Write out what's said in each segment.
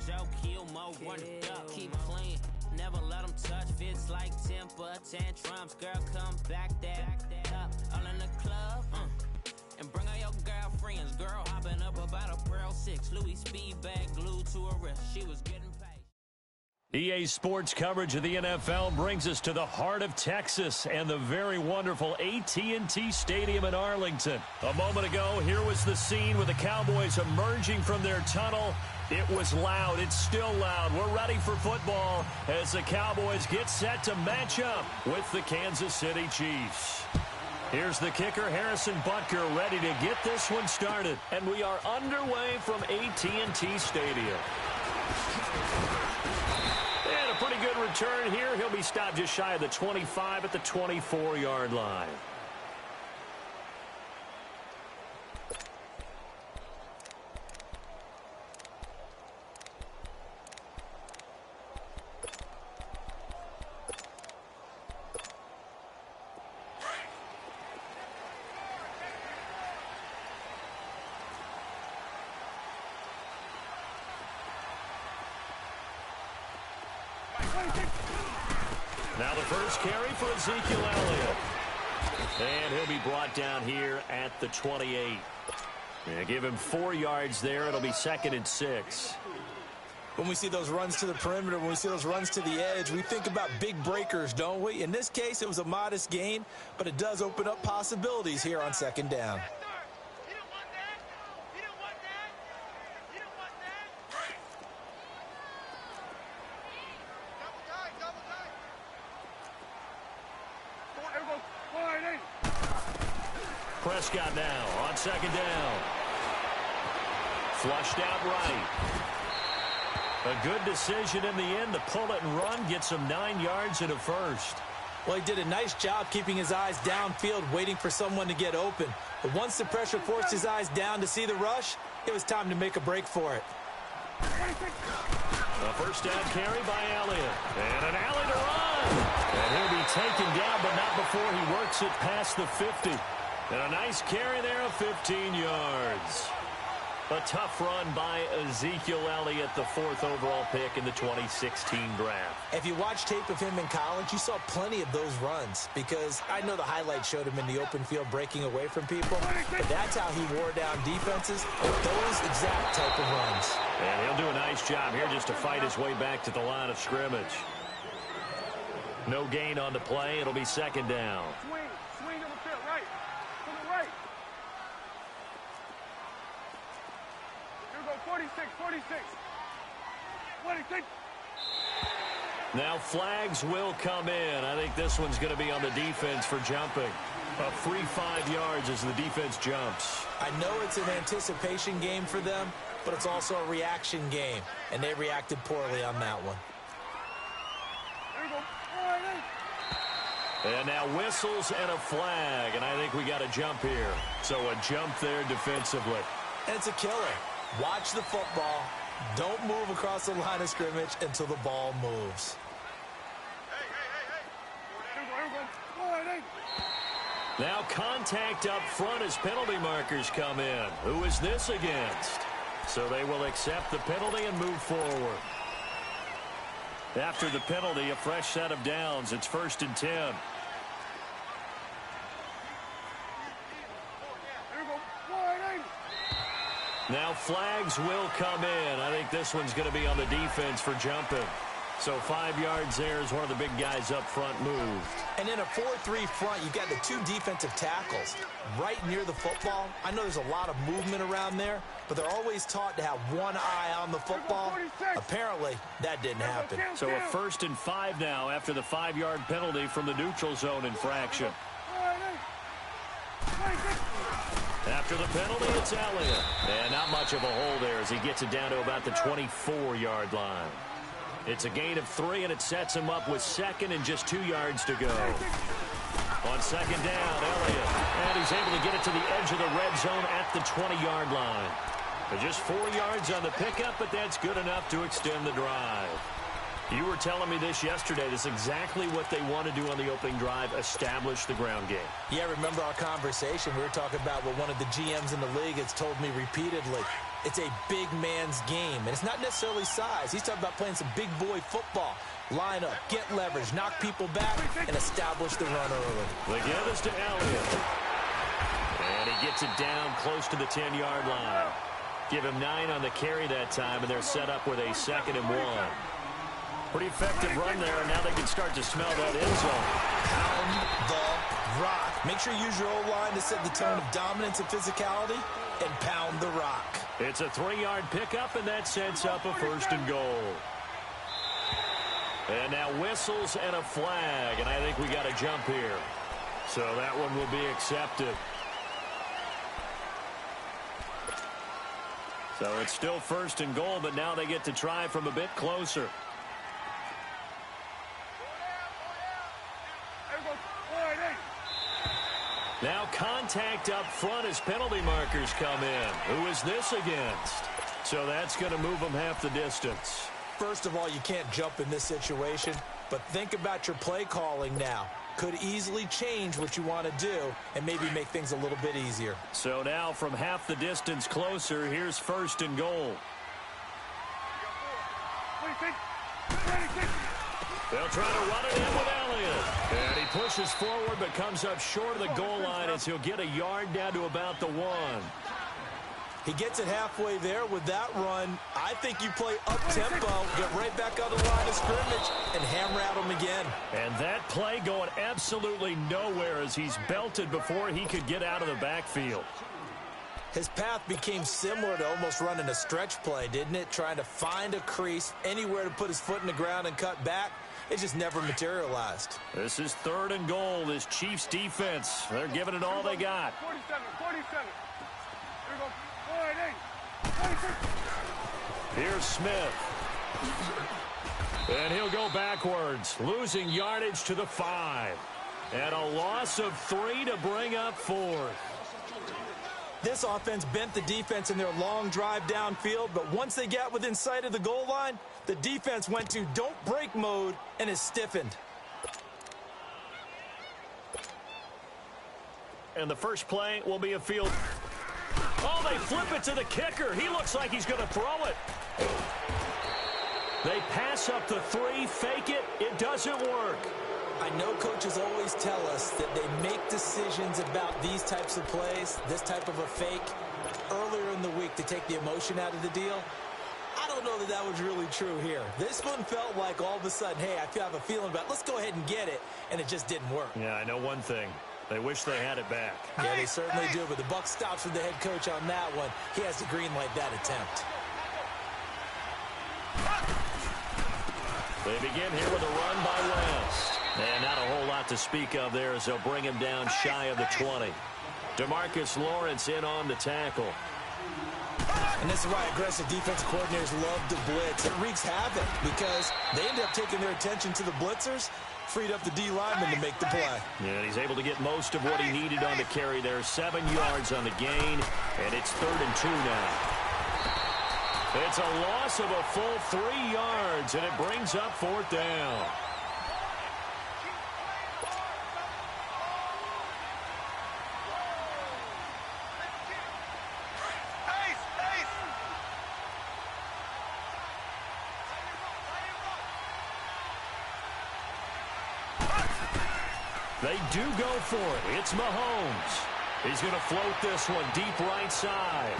joke, kill more, run the duck. Keep clean, never let them touch. Fits like temper, tantrums. Girl, come back that up. All in the club, and bring all your girlfriends. Girl hopping up about a Pearl 6. Louis speed bag glued to her wrist. She was getting paid. EA Sports coverage of the NFL brings us to the heart of Texas and the very wonderful AT&T Stadium in Arlington. A moment ago, here was the scene with the Cowboys emerging from their tunnel. It was loud. It's still loud. We're ready for football as the Cowboys get set to match up with the Kansas City Chiefs. Here's the kicker, Harrison Butker, ready to get this one started. And we are underway from AT&T Stadium. And a pretty good return here. He'll be stopped just shy of the 25 at the 24-yard line. Now the first carry for Ezekiel Elliott. And he'll be brought down here at the 28. Yeah, give him 4 yards there. It'll be 2nd and 6. When we see those runs to the perimeter, when we see those runs to the edge, we think about big breakers, don't we? In this case, it was a modest gain, but it does open up possibilities here on 2nd down. Prescott now on 2nd down. Flushed out right. A good decision in the end to pull it and run. Gets him 9 yards and a first. Well, he did a nice job keeping his eyes downfield, waiting for someone to get open. But once the pressure forced his eyes down to see the rush, it was time to make a break for it. A first down carry by Elliott. And an alley to run. And he'll be taken down, but not before he works it past the 50. And a nice carry there of 15 yards. A tough run by Ezekiel Elliott, the 4th overall pick in the 2016 draft. If you watch tape of him in college, you saw plenty of those runs because I know the highlights showed him in the open field breaking away from people, but that's how he wore down defenses, those exact type of runs. And he'll do a nice job here just to fight his way back to the line of scrimmage. No gain on the play. It'll be 2nd down. Swing on the field, right. To the right. Here we go, 46. 26. Now flags will come in. I think this one's going to be on the defense for jumping. A free 5 yards as the defense jumps. I know it's an anticipation game for them, but it's also a reaction game, and they reacted poorly on that one. Here we go. And now whistles and a flag, and I think we got a jump here. So a jump there defensively. And it's a killer. Watch the football. Don't move across the line of scrimmage until the ball moves. Hey. Here we go. Now contact up front as penalty markers come in. Who is this against? So they will accept the penalty and move forward. After the penalty, a fresh set of downs. It's 1st and 10. Now flags will come in. I think this one's going to be on the defense for jumping. So 5 yards there as one of the big guys up front moved. And in a 4-3 front, you've got the 2 defensive tackles right near the football. I know there's a lot of movement around there, but they're always taught to have one eye on the football. Apparently, that didn't happen. So a 1st and 5 now after the 5-yard penalty from the neutral zone infraction. After the penalty, it's Elliott. And not much of a hole there as he gets it down to about the 24-yard line. It's a gain of 3, and it sets him up with 2nd and just 2 yards to go. On 2nd down, Elliott. And he's able to get it to the edge of the red zone at the 20-yard line. But just 4 yards on the pickup, but that's good enough to extend the drive. You were telling me this yesterday. This is exactly what they want to do on the opening drive, establish the ground game. Yeah, remember our conversation. We were talking about what one of the GMs in the league has told me repeatedly. It's a big man's game, and it's not necessarily size. He's talking about playing some big boy football. Line up, get leverage, knock people back, and establish the run early. The give is to Elliott. And he gets it down close to the 10-yard line. Give him 9 on the carry that time, and they're set up with a 2nd and 1. Pretty effective run there, and now they can start to smell that end zone. Pound the rock. Make sure you use your O-line to set the tone of dominance and physicality, and pound the rock. It's a 3-yard pickup, and that sets up a 1st and goal. And now whistles and a flag, and I think we got a jump here. So that one will be accepted. So it's still 1st and goal, but now they get to try from a bit closer. Now contact up front as penalty markers come in. Who is this against? So that's going to move them half the distance. First of all, you can't jump in this situation, but think about your play calling now. Could easily change what you want to do and maybe make things a little bit easier. So now from half the distance closer, here's 1st and goal. They'll try to run it in with Elliott. And he pushes forward but comes up short of the goal line as he'll get a yard down to about the 1. He gets it halfway there with that run. I think you play up-tempo, get right back on the line of scrimmage, and hammer at him again. And that play going absolutely nowhere as he's belted before he could get out of the backfield. His path became similar to almost running a stretch play, didn't it? Trying to find a crease, anywhere to put his foot in the ground and cut back. It just never materialized. This is 3rd and goal. This Chiefs defense, they're giving it all they got. 47. Here we go. Here's Smith. And he'll go backwards, losing yardage to the 5. And a loss of 3 to bring up 4th. This offense bent the defense in their long drive downfield, but once they got within sight of the goal line, the defense went to don't break mode and is stiffened. And the first play will be a field. Oh, they flip it to the kicker. He looks like he's going to throw it. They pass up the 3, fake it. It doesn't work. I know coaches always tell us that they make decisions about these types of plays, this type of a fake, earlier in the week to take the emotion out of the deal. I don't know that that was really true here. This one felt like all of a sudden, hey, I have a feeling about it. Let's go ahead and get it, and it just didn't work. Yeah, I know one thing. They wish they had it back. Yeah, they certainly do, but the buck stops with the head coach on that one. He has to green light that attempt. They begin here with a run by West. And not a whole lot to speak of there as they'll bring him down shy of the 20. DeMarcus Lawrence in on the tackle. And this is why aggressive defensive coordinators love to blitz. It wreaks havoc because they end up taking their attention to the blitzers, freed up the D lineman to make the play. Yeah, he's able to get most of what he needed on the carry there. 7 yards on the gain, and it's 3rd and 2 now. It's a loss of a full 3 yards, and it brings up 4th down. They do go for it. It's Mahomes. He's going to float this one deep right side.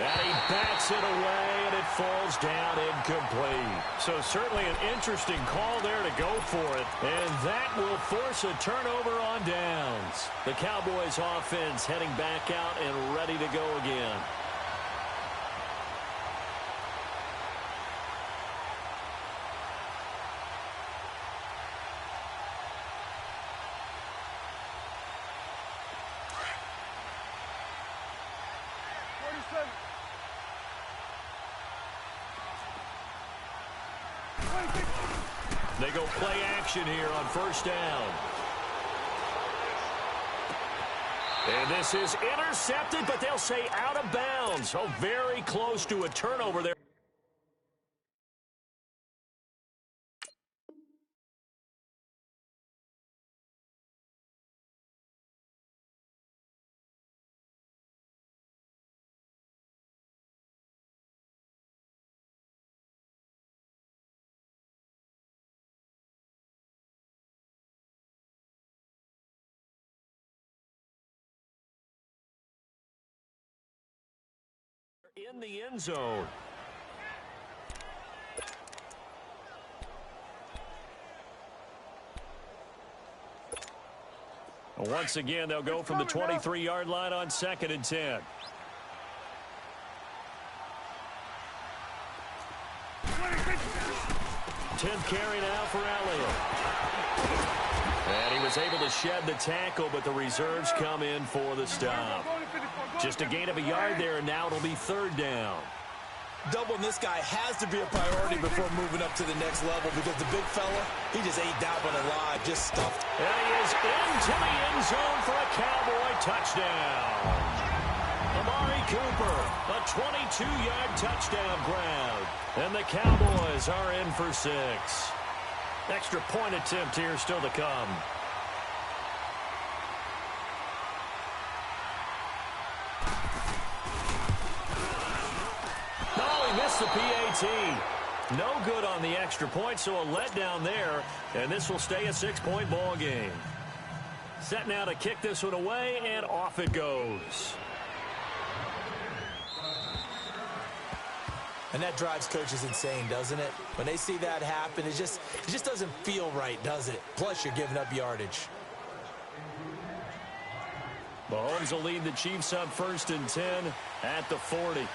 And he backs it away, and it falls down incomplete. So certainly an interesting call there to go for it. And that will force a turnover on downs. The Cowboys offense heading back out and ready to go again. They go play action here on 1st down. And this is intercepted, but they'll say out of bounds. Oh, very close to a turnover there. in the end zone. Once again, they'll go from the 23-yard line on 2nd and 10. Tenth carry now for Elliott. And he was able to shed the tackle, but the reserves come in for the stop. Just a gain of a yard there, and now it'll be 3rd down. Doubling this guy has to be a priority before moving up to the next level because the big fella, he just ate that one alive, just stuffed. And he is into the end zone for a Cowboy touchdown. Amari Cooper, a 22-yard touchdown grab. And the Cowboys are in for 6. Extra point attempt here still to come. Missed the PAT. No good on the extra point, so a letdown there, and this will stay a 6-point ball game. Set now to kick this one away, and off it goes. And that drives coaches insane, doesn't it? When they see that happen, it just doesn't feel right, does it? Plus, you're giving up yardage. Mahomes will lead the Chiefs up 1st and 10 at the 40.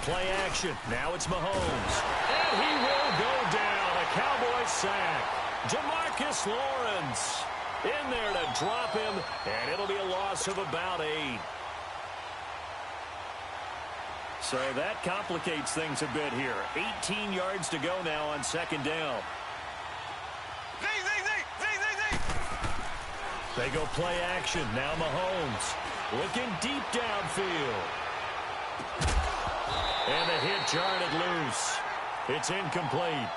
Play action. Now it's Mahomes. And he will go down. A Cowboy sack. DeMarcus Lawrence in there to drop him, and it'll be a loss of about 8. So that complicates things a bit here. 18 yards to go now on 2nd down. They go play action. Now Mahomes looking deep downfield. And the hit jarred it loose. It's incomplete.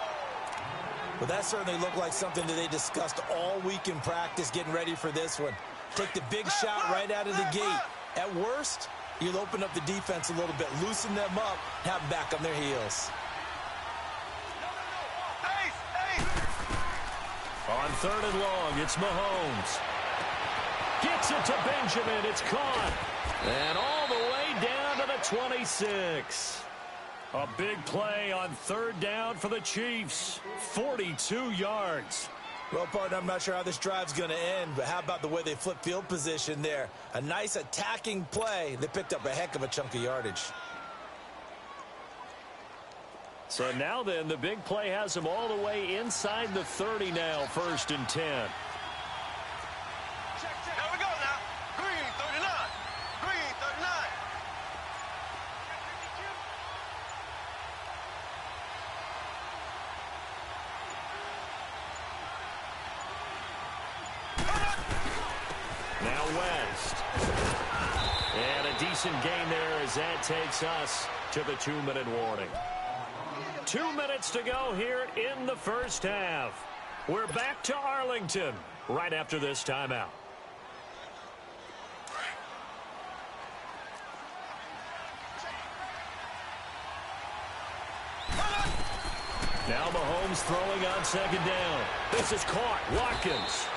Well, that certainly looked like something that they discussed all week in practice getting ready for this one. Take the big shot right out of the gate. At worst, you'll open up the defense a little bit, loosen them up, have them back on their heels. On 3rd and long, it's Mahomes. Gets it to Benjamin. It's caught. And all the way down to the 26. A big play on 3rd down for the Chiefs. 42 yards. Well, partner, I'm not sure how this drive's going to end, but how about the way they flip field position there? A nice attacking play. They picked up a heck of a chunk of yardage. So now then, the big play has them all the way inside the 30 now, 1st and 10. Now West. And a decent gain there as that takes us to the 2-minute warning. 2 minutes to go here in the first half. We're back to Arlington right after this timeout. Now Mahomes throwing on 2nd down. This is caught. Watkins.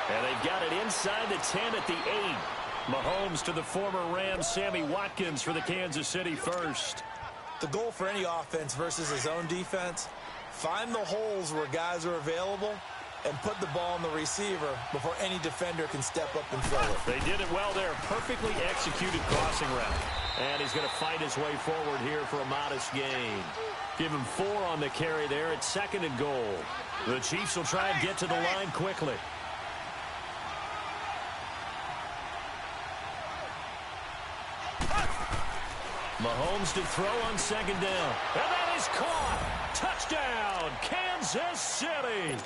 And they've got it inside the 10 at the 8. Mahomes to the former Rams, Sammy Watkins for the Kansas City first. The goal for any offense versus his own defense, find the holes where guys are available and put the ball on the receiver before any defender can step up and throw it. They did it well there. Perfectly executed crossing route. And he's going to fight his way forward here for a modest gain. Give him 4 on the carry there at 2nd and goal. The Chiefs will try and get to the line quickly. Mahomes to throw on 2nd down. And that is caught. Touchdown, Kansas City.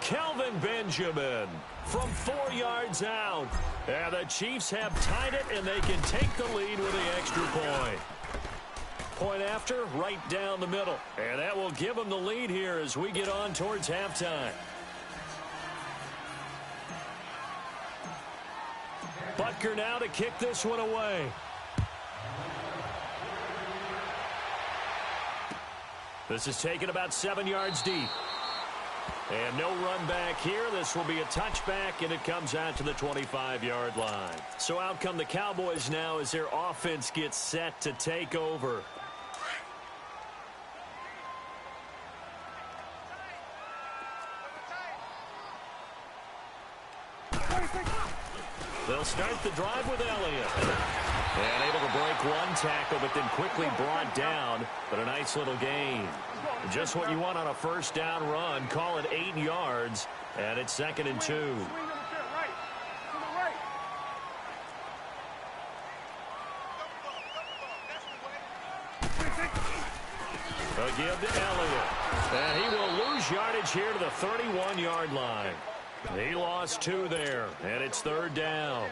Kelvin Benjamin from 4 yards out. And the Chiefs have tied it, and they can take the lead with the extra point. Point after, right down the middle. And that will give them the lead here as we get on towards halftime. Butker now to kick this one away. This is taken about 7 yards deep. And no run back here. This will be a touchback, and it comes out to the 25-yard line. So out come the Cowboys now as their offense gets set to take over. They'll start the drive with Elliott. And able to break one tackle, but then quickly brought down. But a nice little gain. Just what you want on a first down run. Call it 8 yards, and it's 2nd and 2. A give to Elliott. And he will lose yardage here to the 31-yard line. He lost 2 there, and it's 3rd down.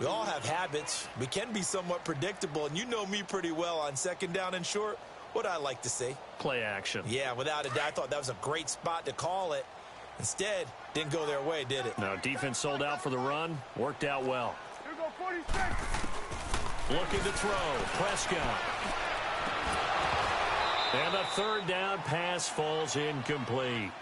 We all have habits. We can be somewhat predictable, and you know me pretty well on 2nd down and short. What I like to see? Play action. Yeah, without a doubt. I thought that was a great spot to call it. Instead, didn't go their way, did it? No, defense sold out for the run. Worked out well. Here go 46. Looking to throw. Prescott. And the 3rd down pass falls incomplete.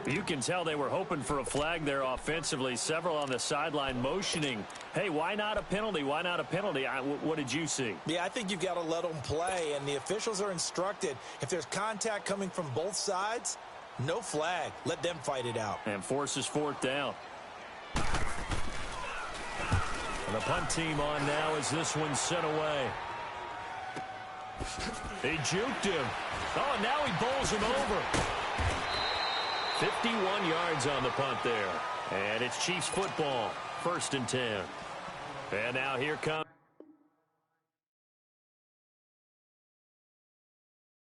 You can tell they were hoping for a flag there offensively. Several on the sideline motioning. Hey, why not a penalty? Why not a penalty? What did you see? Yeah, I think you've got to let them play, and the officials are instructed. If there's contact coming from both sides, no flag. Let them fight it out. And forces 4th down. And the punt team on now as this one's sent away. They juked him. Oh, and now he bowls him over. 51 yards on the punt there. And it's Chiefs football. 1st and 10. And now here comes